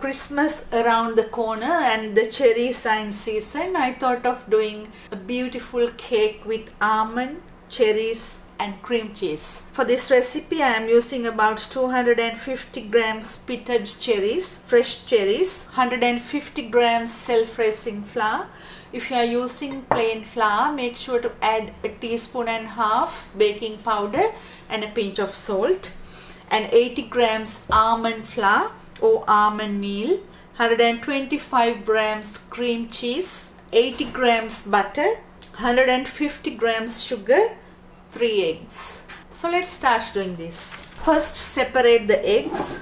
Christmas around the corner and the cherries are in season, I thought of doing a beautiful cake with almond, cherries and cream cheese. For this recipe I am using about 250 grams pitted cherries, fresh cherries, 150 grams self-raising flour. If you are using plain flour, make sure to add a teaspoon and a half baking powder and a pinch of salt, and 80 grams almond flour or almond meal, 125 grams cream cheese, 80 grams butter, 150 grams sugar, 3 eggs. So let's start doing this. First separate the eggs.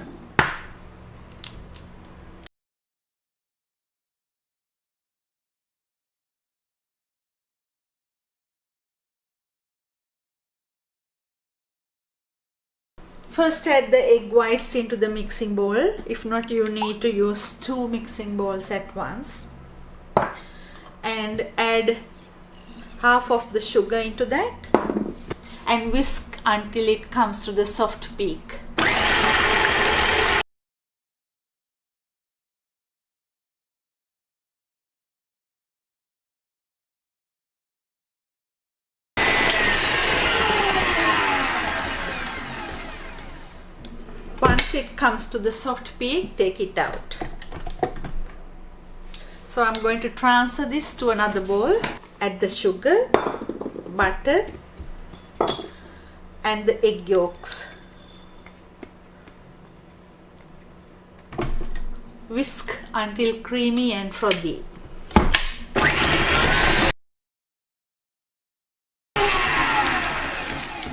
First add the egg whites into the mixing bowl. If not, you need to use 2 mixing bowls at once. And add half of the sugar into that and whisk until it comes to the soft peak. Once it comes to the soft peak, take it out. So I'm going to transfer this to another bowl. Add the sugar, butter and the egg yolks. Whisk until creamy and frothy.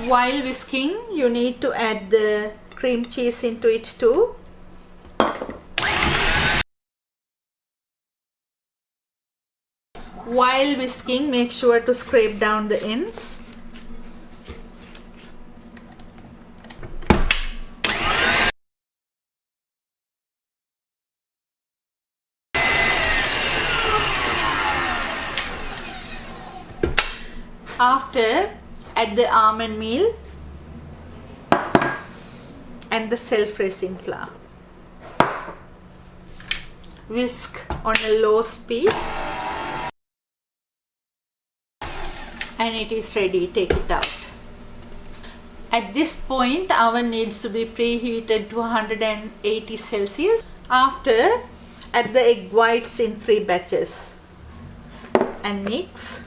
While whisking, you need to add the cream cheese into it too. While whisking, make sure to scrape down the ends. After, add the almond meal and the self-raising flour. Whisk on a low speed and it is ready. Take it out. At this point, oven needs to be preheated to 180 Celsius. After, add the egg whites in 3 batches and mix.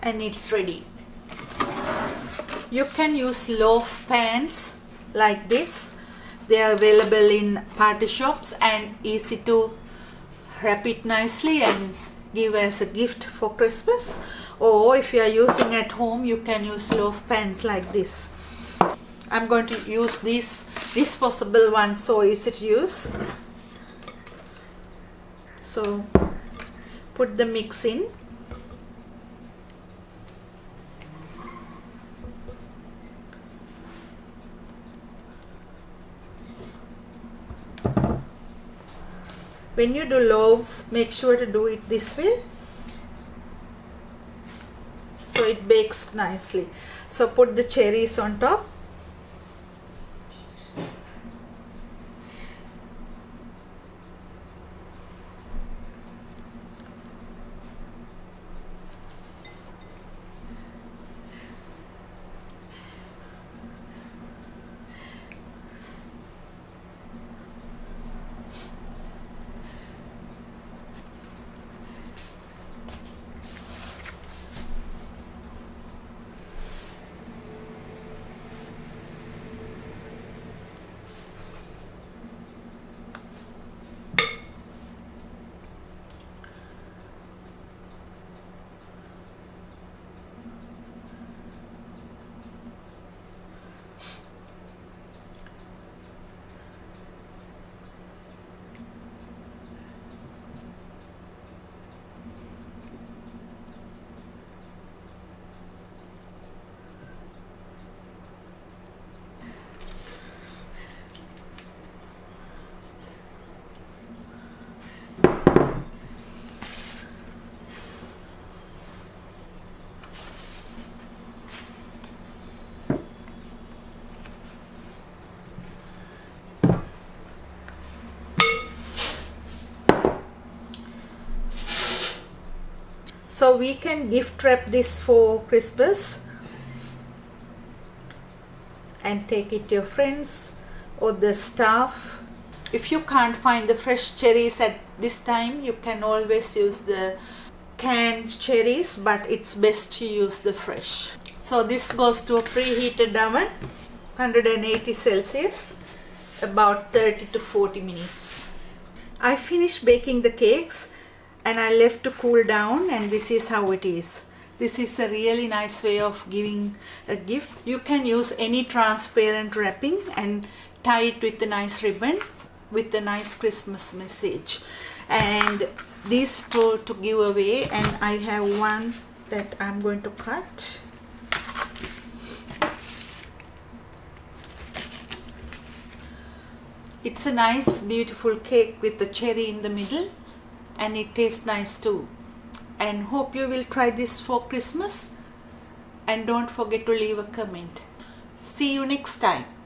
And it's ready. You can use loaf pans like this. They are available in party shops and easy to wrap it nicely and give as a gift for Christmas. Or if you are using at home, you can use loaf pans like this. I'm going to use this disposable one, so easy to use. So put the mix in. When you do loaves, make sure to do it this way so it bakes nicely. So put the cherries on top. So we can gift wrap this for Christmas and take it to your friends or the staff. If you can't find the fresh cherries at this time, you can always use the canned cherries, but it's best to use the fresh. So this goes to a preheated oven, 180 Celsius, about 30 to 40 minutes. I finished baking the cakes and I left to cool down, and this is how it is. This is a really nice way of giving a gift. You can use any transparent wrapping and tie it with a nice ribbon with a nice Christmas message. And these two to give away, and I have one that I'm going to cut. It's a nice beautiful cake with the cherry in the middle, and it tastes nice too. And hope you will try this for Christmas, and don't forget to leave a comment. See you next time.